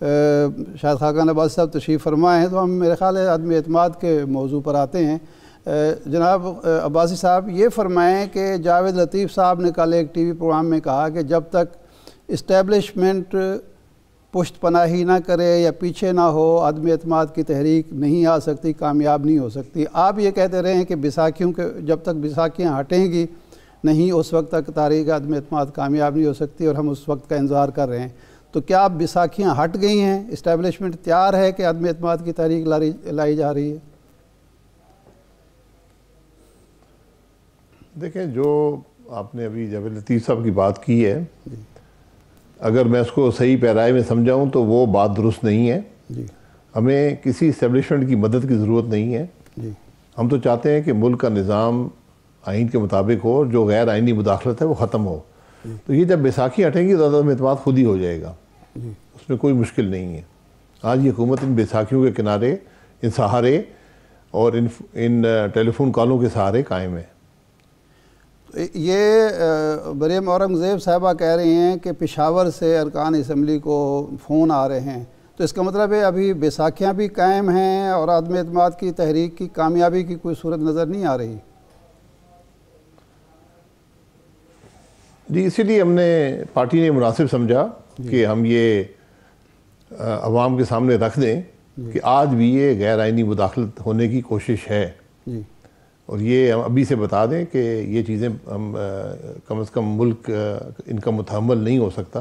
शायद खाकान अब्बासी साहब तशरीफ़ फरमा हैं, तो हम मेरे ख़्याल है अदम एतमाद के मौजू पर आते हैं। जनाब अब्बासी साहब ये फरमाएँ कि जावेद लतीफ़ साहब ने कल एक टीवी प्रोग्राम में कहा कि जब तक इस्टेब्लिशमेंट पुश्त पनाही ना करे या पीछे ना हो, अदम एतमाद की तहरीक नहीं आ सकती, कामयाब नहीं हो सकती। आप ये कहते रहे हैं कि बैसाखियों के जब तक बैसाखियाँ हटेंगी नहीं, उस वक्त तक तारीख अदम एतमाद कामयाब नहीं हो सकती, और हम उस वक्त का इंतज़ार कर रहे हैं। तो क्या अब बैसाखियाँ हट गई हैं, इस्टेब्लिशमेंट तैयार है कि अदम एतमाद की तारीख लाई जा रही है? देखें, जो आपने अभी जावेद लतीफ़ साहब की बात की है, अगर मैं उसको सही पैराए में समझाऊँ तो वो बात दुरुस्त नहीं है जी। हमें किसी इस्टेब्लिशमेंट की मदद की ज़रूरत नहीं है जी। हम तो चाहते हैं कि मुल्क का निज़ाम आइन के मुताबिक हो, और जो गैर आइनी मुदाखलत है वो ख़त्म हो। तो ये जब बैसाखी हटेंगी तो अदम एतमाद खुद ही हो जाएगा, उसमें कोई मुश्किल नहीं है। आज ये हुकूमत इन बैसाखियों के किनारे, इन सहारे और इन टेलीफोन कॉलों के सहारे कायम है। ये मरियम औरंगज़ेब साहबा कह रही हैं कि पेशावर से अरकान असम्बली को फ़ोन आ रहे हैं, तो इसका मतलब है अभी बैसाखियाँ भी कायम हैं और अदम एतमाद की तहरीक की कामयाबी की कोई सूरत नज़र नहीं आ रही। जी, इसीलिए हमने पार्टी ने मुनासिब समझा कि हम ये अवाम के सामने रख दें कि आज भी ये गैर आइनी मुदाखलत होने की कोशिश है जी। और ये हम अभी से बता दें कि ये चीज़ें हम कम से कम मुल्क इनका मुतहम्मल नहीं हो सकता,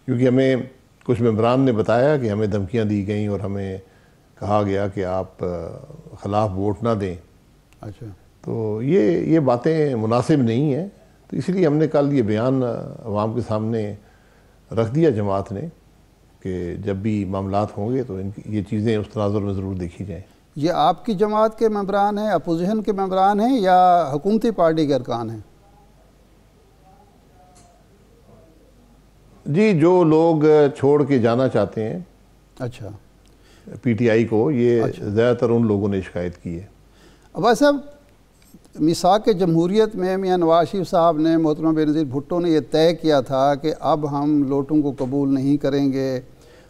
क्योंकि हमें कुछ मेंबरान ने बताया कि हमें धमकियां दी गई और हमें कहा गया कि आप ख़िलाफ़ वोट ना दें। अच्छा, तो ये बातें मुनासिब नहीं हैं, तो इसलिए हमने कल ये बयान अवाम के सामने रख दिया जमात ने कि जब भी मामलात होंगे तो ये चीज़ें उस तनाजुर में ज़रूर देखी जाएँ। ये आपकी जमात के मेंबरान हैं, अपोजिशन के मेंबरान हैं या हुकूमती पार्टी के अरकान हैं? जी, जो लोग छोड़ के जाना चाहते हैं अच्छा पीटीआई को, ये अच्छा। ज़्यादातर उन लोगों ने शिकायत की है। अब साहब, मिसाक जमहूरियत में मियाँ नवाज शरीफ साहब ने, मोहतरमा बेनज़ीर भुट्टो ने यह तय किया था कि अब हम लोटों को कबूल नहीं करेंगे,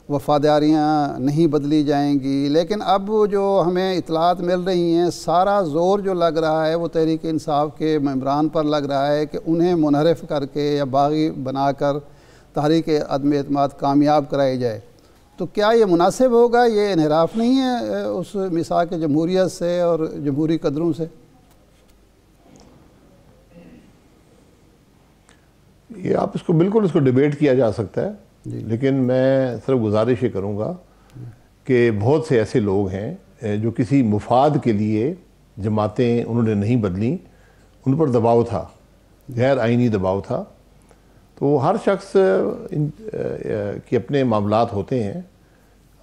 वफ़ादारियाँ नहीं बदली जाएंगी, लेकिन अब जो हमें इतलात मिल रही हैं, सारा ज़ोर जो लग रहा है वो तहरीक इंसाफ के मेंबरान पर लग रहा है कि उन्हें मुनहरिफ करके या बागी बनाकर तहरीक अदम एतमाद कामयाब कराई जाए। तो क्या ये मुनासिब होगा? ये इन्हिराफ नहीं है उस मिसाक जमहूरियत से और जमहूरी कदरों से? ये आप इसको बिल्कुल इसको डिबेट किया जा सकता है, लेकिन मैं सिर्फ गुजारिश ये करूँगा कि बहुत से ऐसे लोग हैं जो किसी मुफाद के लिए जमातें उन्होंने नहीं बदली, उन पर दबाव था, गैर आइनी दबाव था। तो हर शख्स के अपने मामलात होते हैं,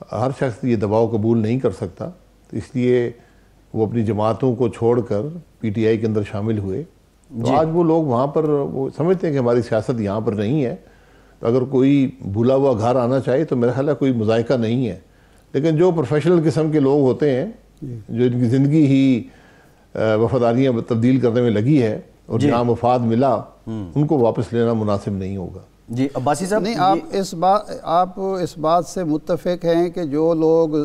हर शख्स ये दबाव कबूल नहीं कर सकता, तो इसलिए वो अपनी जमातों को छोड़कर पीटीआई के अंदर शामिल हुए। तो आज वो लोग वहाँ पर वो समझते हैं कि हमारी सियासत यहाँ पर नहीं है, तो अगर कोई भूला हुआ घर आना चाहे तो मेरा ख्याल है कोई मुज़ायका नहीं है। लेकिन जो प्रोफेशनल किस्म के लोग होते हैं, जो इनकी ज़िंदगी ही वफादारियाँ तब्दील करने में लगी है और जहाँ मुफाद मिला, उनको वापस लेना मुनासिब नहीं होगा। जी अब्बासी साहब, नहीं, आप इस बात से मुत्तफ़िक हैं कि जो लोग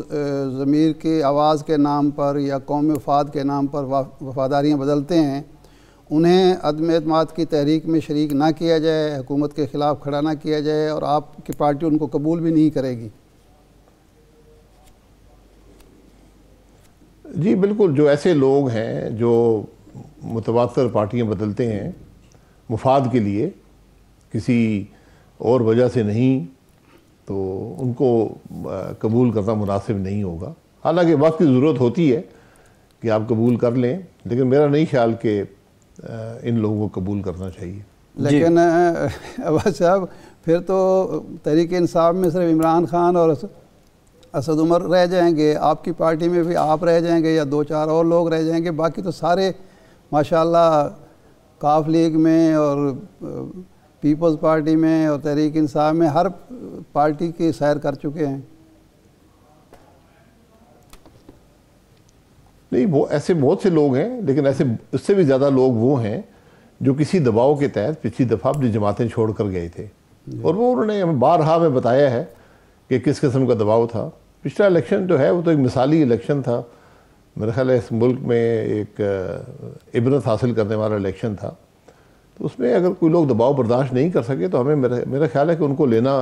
ज़मीर की आवाज़ के नाम पर या कौमी वफाद के नाम पर वफादारियाँ बदलते हैं, उन्हें अदम एतमाद की तहरीक में शरीक ना किया जाए, हुकूमत के ख़िलाफ़ खड़ा ना किया जाए, और आपकी पार्टी उनको कबूल भी नहीं करेगी? जी बिल्कुल, जो ऐसे लोग हैं जो मुतवातर पार्टियां बदलते हैं मुफाद के लिए, किसी और वजह से नहीं, तो उनको कबूल करना मुनासिब नहीं होगा। हालांकि वक्त की ज़रूरत होती है कि आप कबूल कर लें, लेकिन मेरा नहीं ख्याल कि इन लोगों को कबूल करना चाहिए। लेकिन अब्बास साहब, फिर तो तहरीक इंसाफ में सिर्फ इमरान खान और असद उमर रह जाएंगे, आपकी पार्टी में भी आप रह जाएंगे या 2-4 और लोग रह जाएंगे, बाकी तो सारे माशाल्लाह काफ लीग में और पीपल्स पार्टी में और तहरीक इंसाफ में हर पार्टी की सैर कर चुके हैं। नहीं, वो ऐसे बहुत से लोग हैं, लेकिन ऐसे उससे भी ज़्यादा लोग वो हैं जो किसी दबाव के तहत पिछली दफ़ा अपनी जमातें छोड़ कर गए थे, और वो उन्होंने बारहा में बताया है कि किस किस्म का दबाव था। पिछला इलेक्शन जो है वो तो एक मिसाली इलेक्शन था, मेरा ख्याल है इस मुल्क में एक इबरत हासिल करने वाला इलेक्शन था। तो उसमें अगर कोई लोग दबाव बर्दाश्त नहीं कर सके तो हमें मेरा ख्याल है कि उनको लेना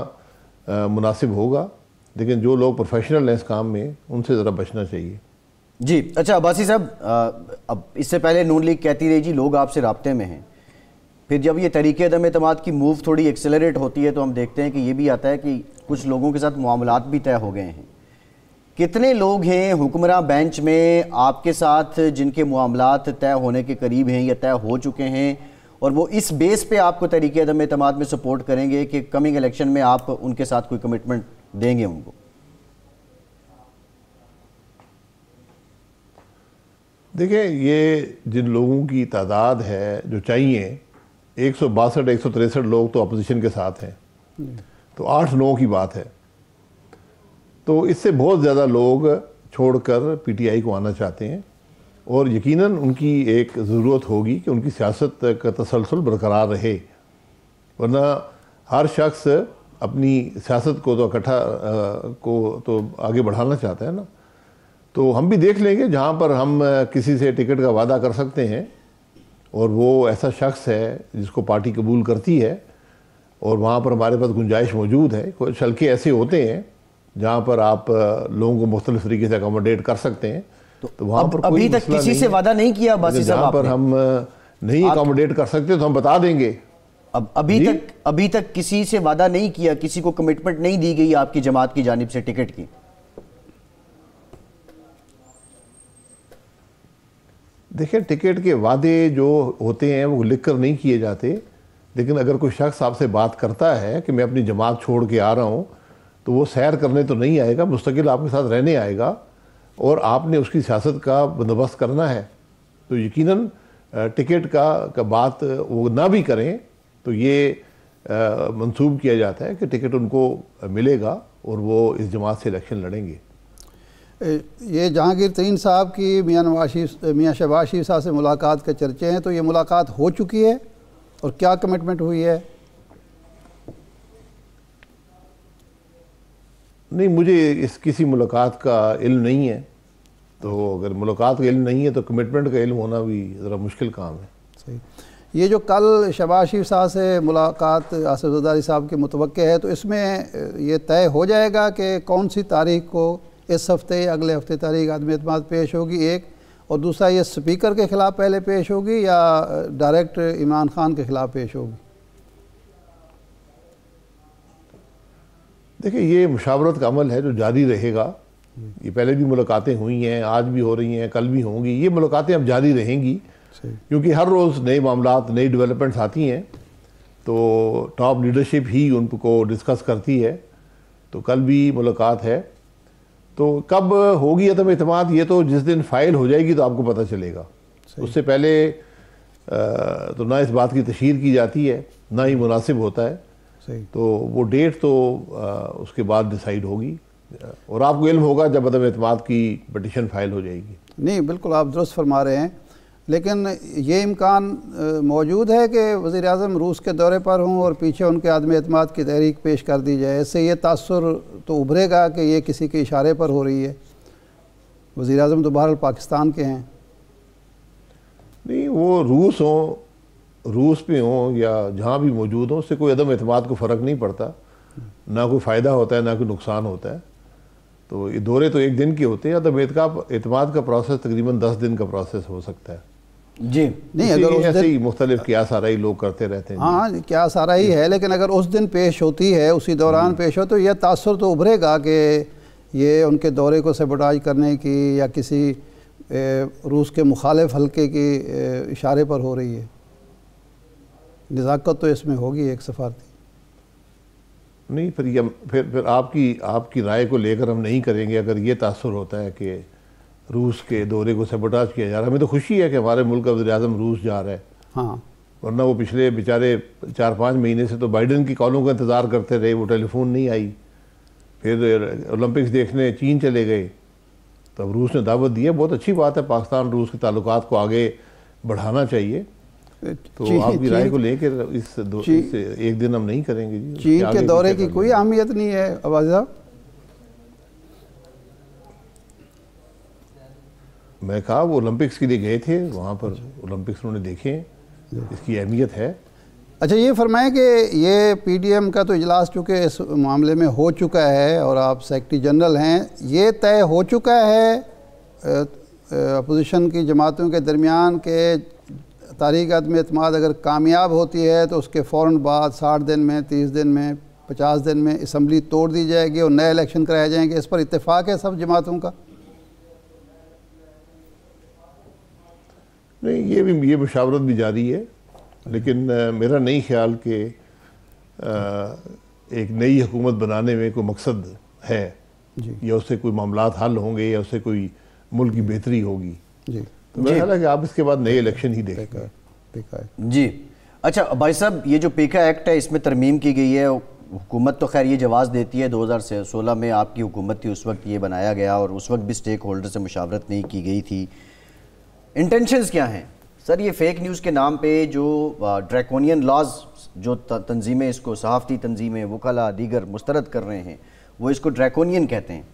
मुनासिब होगा, लेकिन जो लोग प्रोफेशनल हैं इस काम में उनसे ज़रा बचना चाहिए। जी अच्छा अब्बासी साहब, अब इससे पहले नून लीग कहती रही जी लोग आपसे राब्ते में हैं, फिर जब ये तरीके अदम एतमाद की मूव थोड़ी एक्सेलरेट होती है तो हम देखते हैं कि ये भी आता है कि कुछ लोगों के साथ मामलात भी तय हो गए हैं। कितने लोग हैं हुक्मरान बेंच में आपके साथ जिनके मामलात तय होने के करीब हैं या तय हो चुके हैं, और वो इस बेस पे आपको तरीके अदम एतमाद में सपोर्ट करेंगे कि कमिंग इलेक्शन में आप उनके साथ कोई कमिटमेंट देंगे उनको? देखिए, ये जिन लोगों की तादाद है जो चाहिए, 162 163 लोग तो अपोजिशन के साथ हैं, तो 8-9 की बात है। तो इससे बहुत ज़्यादा लोग छोड़कर पीटीआई को आना चाहते हैं, और यकीनन उनकी एक ज़रूरत होगी कि उनकी सियासत का तसलसल बरकरार रहे, वरना हर शख्स अपनी सियासत को तो इकट्ठा को तो आगे बढ़ाना चाहता है ना। तो हम भी देख लेंगे जहाँ पर हम किसी से टिकट का वादा कर सकते हैं और वो ऐसा शख्स है जिसको पार्टी कबूल करती है, और वहाँ पर हमारे पास गुंजाइश मौजूद है। कुछ हल्के ऐसे होते हैं जहाँ पर आप लोगों को मुख्तलिफ तरीके से अकोमोडेट कर सकते हैं, तो वहाँ पर अभी तक किसी से वादा नहीं किया बासी साहब? जहाँ पर हम नहीं अकोमोडेट कर सकते तो हम बता देंगे। अब अभी तक किसी से वादा नहीं किया, किसी को कमिटमेंट नहीं दी गई आपकी जमात की जानिब से टिकट की? देखिए, टिकट के वादे जो होते हैं वो लिख कर नहीं किए जाते, लेकिन अगर कोई शख्स आपसे बात करता है कि मैं अपनी जमात छोड़ के आ रहा हूँ, तो वो सैर करने तो नहीं आएगा, मुस्तकिल आपके साथ रहने आएगा, और आपने उसकी सियासत का बंदोबस्त करना है। तो यकीनन टिकट का बात वो ना भी करें तो ये मंसूब किया जाता है कि टिकट उनको मिलेगा और वो इस जमात से इलेक्शन लड़ेंगे। ये जहांगीर तरीन साहब की मियाँ शहबाज शरीफ साहब से मुलाकात के चर्चे हैं, तो ये मुलाकात हो चुकी है और क्या कमिटमेंट हुई है? नहीं, मुझे इस किसी मुलाकात का इल्म नहीं है, तो अगर मुलाकात का इल्म नहीं है तो कमिटमेंट का इल्म होना भी ज़रा मुश्किल काम है। सही। ये जो कल शहबाज शरीफ साहब से मुलाकात आसिफ ज़रदारी साहब की मुतवक्के है, तो इसमें ये तय हो जाएगा कि कौन सी तारीख को, इस हफ्ते या अगले हफ्ते तारीख आदम एतमाद पेश होगी एक, और दूसरा ये स्पीकर के ख़िलाफ़ पहले पेश होगी या डायरेक्ट इमरान खान के ख़िलाफ़ पेश होगी? देखिए, ये मुशावरत का अमल है जो जारी रहेगा। ये पहले भी मुलाकातें हुई हैं, आज भी हो रही हैं, कल भी होंगी, ये मुलाकातें अब जारी रहेंगी, क्योंकि हर रोज़ नए मामलात, नई डेवलपमेंट्स आती हैं, तो टॉप लीडरशिप ही उनको डिस्कस करती है। तो कल भी मुलाकात है, तो कब होगी अदम एतमाद, ये तो जिस दिन फाइल हो जाएगी तो आपको पता चलेगा। उससे पहले तो ना इस बात की तशहीर की जाती है, ना ही मुनासिब होता है। तो वो डेट तो उसके बाद डिसाइड होगी, और आपको इल्म होगा जब अदम एतमाद की पिटीशन फाइल हो जाएगी। नहीं, बिल्कुल आप दुरुस्त फरमा रहे हैं, लेकिन ये इम्कान मौजूद है कि वज़ीर-ए-आज़म रूस के दौरे पर हों और पीछे उनके आदम एतमाद की तहरीक पेश कर दी जाए। इससे ये तासुर तो उभरेगा कि ये किसी के इशारे पर हो रही है। वज़ीर-ए-आज़म तो बहरहाल पाकिस्तान के हैं। नहीं, वो रूस पे हों या जहाँ भी मौजूद हों, उससे कोई अदम एतमाद को फ़र्क नहीं पड़ता, ना कोई फ़ायदा होता है ना कोई नुकसान होता है। तो ये दौरे तो एक दिन के होते हैं, अदम एतमाद का प्रोसेस तकरीबन 10 दिन का प्रोसेस हो सकता है। जी नहीं, अगर ऐसे ही मुख्तलिफ क्यास आराई लोग करते रहते हैं। हाँ, क्यास आराई है, लेकिन अगर उस दिन पेश होती है, उसी दौरान पेश हो, तो यह तासुर तो उभरेगा कि ये उनके दौरे को सबोटाज करने की या किसी रूस के मुखालिफ हल्के के इशारे पर हो रही है। नज़ाकत तो इसमें होगी एक सफारती। नहीं, फिर आपकी राय को लेकर हम नहीं करेंगे अगर ये तासुर होता है कि रूस के दौरे को सबोटाज किया जा रहा है। हमें तो खुशी है कि हमारे मुल्क का वज़ीर-ए-आज़म रूस जा रहा है। हाँ, वरना वो पिछले बेचारे 4-5 महीने से तो बाइडन की कॉलों का इंतज़ार करते रहे, वो टेलीफोन नहीं आई। फिर ओलंपिक्स देखने चीन चले गए, तब रूस ने दावत दी है। बहुत अच्छी बात है, पाकिस्तान रूस के ताल्लुकात को आगे बढ़ाना चाहिए। तो आपकी राय को लेकर इस एक दिन हम नहीं करेंगे। चीन के दौरे की कोई अहमियत नहीं है अब्बासी साहब। मैं कहा वो ओलंपिक्स के लिए गए थे, वहाँ पर ओलंपिक्स उन्होंने देखे, इसकी अहमियत है। अच्छा, ये फरमाएं कि ये पीडीएम का तो इजलास चूँकि इस मामले में हो चुका है और आप सेक्रेटरी जनरल हैं, ये तय हो चुका है अपोजिशन की जमातों के दरमियान के तारीख अदम एतमाद अगर कामयाब होती है तो उसके फ़ौरन बाद 60 दिन में, 30 दिन में, 50 दिन में असम्बली तोड़ दी जाएगी और नए इलेक्शन कराए जाएंगे? इस पर इत्तेफाक है सब जमातों का? नहीं, ये मुशावरत भी जारी है, लेकिन मेरा नहीं ख्याल कि एक नई हुकूमत बनाने में कोई मकसद है या उससे कोई मामलात हल होंगे या उससे कोई मुल्क की बेहतरी होगी। जी, तो मेरा ख्याल है कि आप इसके बाद नए इलेक्शन ही देखेंगे। जी। अच्छा भाई साहब, ये जो पेका एक्ट है इसमें तरमीम की गई है, हुकूमत तो खैर ये जवाब देती है 2016 में आपकी हुकूमत थी, उस वक्त ये बनाया गया और उस वक्त भी स्टेक होल्डर से मुशावरत नहीं की गई थी। इंटेंशंस क्या हैं सर? ये फेक न्यूज़ के नाम पे जो ड्रैकोनियन लॉज जो तंजीमें, इसको सहाफ़ती तंजीमें, वकला, दीगर मुस्तरद कर रहे हैं, वो इसको ड्रैकोनियन कहते हैं।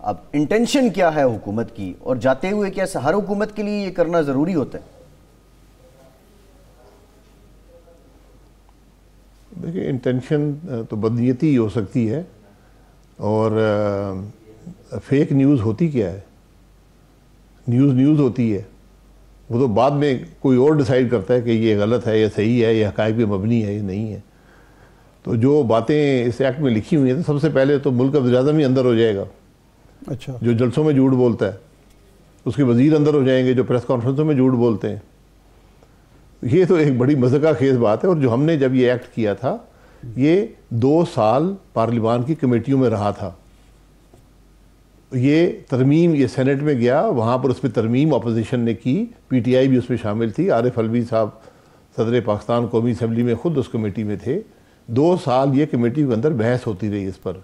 अब इंटेंशन क्या है हुकूमत की, और जाते हुए क्या हर हुकूमत के लिए ये करना ज़रूरी होता है? देखिए, इंटेंशन तो बदनीयती हो सकती है, और फेक न्यूज़ होती क्या है? न्यूज़ होती है, वो तो बाद में कोई और डिसाइड करता है कि ये गलत है या सही है, या हक़ाइक़ पे मबनी है या नहीं है। तो जो बातें इस एक्ट में लिखी हुई हैं, तो सबसे पहले तो मुल्क का वज़ीर-ए-आज़म ही अंदर हो जाएगा। अच्छा, जो जलसों में झूठ बोलता है, उसके वज़ीर अंदर हो जाएंगे जो प्रेस कॉन्फ्रेंसों में झूठ बोलते हैं। ये तो एक बड़ी मज़ाक़ खेज़ बात है। और जो हमने जब ये एक्ट किया था, ये 2 साल पार्लिमान की कमेटियों में रहा था। ये तरमीम, ये सेनेट में गया, वहाँ पर उस पर तरमीम अपोजिशन ने की, पीटीआई भी उसमें शामिल थी, आरिफ अलवी साहब सदर पाकिस्तान कौमी असम्बली में ख़ुद उस कमेटी में थे। 2 साल ये कमेटी के अंदर बहस होती रही इस पर।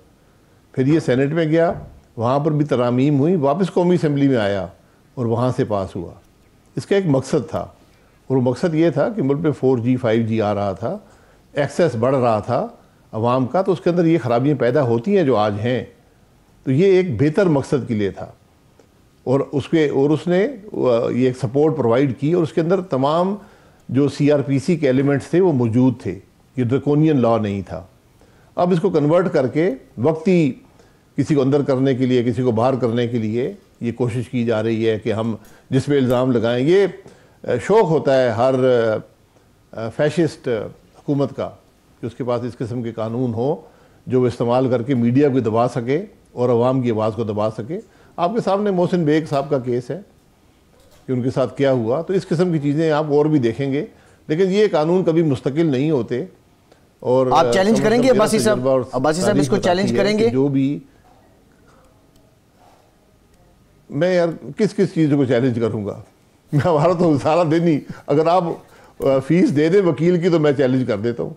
फिर ये सेनेट में गया, वहाँ पर भी तरामीम हुई, वापस कौमी असम्बली में आया और वहाँ से पास हुआ। इसका एक मकसद था, और वो मकसद ये था कि मुल्क में 4G 5G आ रहा था, एक्सेस बढ़ रहा था अवाम का, तो उसके अंदर ये खराबियाँ पैदा होती हैं जो आज हैं। तो ये एक बेहतर मकसद के लिए था, और उसने ये एक सपोर्ट प्रोवाइड की, और उसके अंदर तमाम जो CRPC के एलिमेंट्स थे वो मौजूद थे। ये ड्रैकोनियन लॉ नहीं था। अब इसको कन्वर्ट करके वक्ती किसी को अंदर करने के लिए, किसी को बाहर करने के लिए ये कोशिश की जा रही है कि हम जिस पे इल्ज़ाम लगाएं। ये शौक़ होता है हर फैशिस्ट हुकूमत का कि उसके पास इस किस्म के कानून हो जो वो इस्तेमाल करके मीडिया को दबा सके और अवाम की आवाज़ को दबा सके। आपके सामने मोहसिन बेग साहब का केस है कि उनके साथ क्या हुआ। तो इस किस्म की चीज़ें आप और भी देखेंगे, लेकिन ये कानून कभी मुस्तकिल नहीं होते। और आप चैलेंज करेंगे अब्बासी साहब इसको चैलेंज करेंगे? जो भी मैं यार किस चीज़ को चैलेंज करूँगा? मैं हमारा तो सारा दिन ही, अगर आप फीस दे दें वकील की तो मैं चैलेंज कर देता हूँ।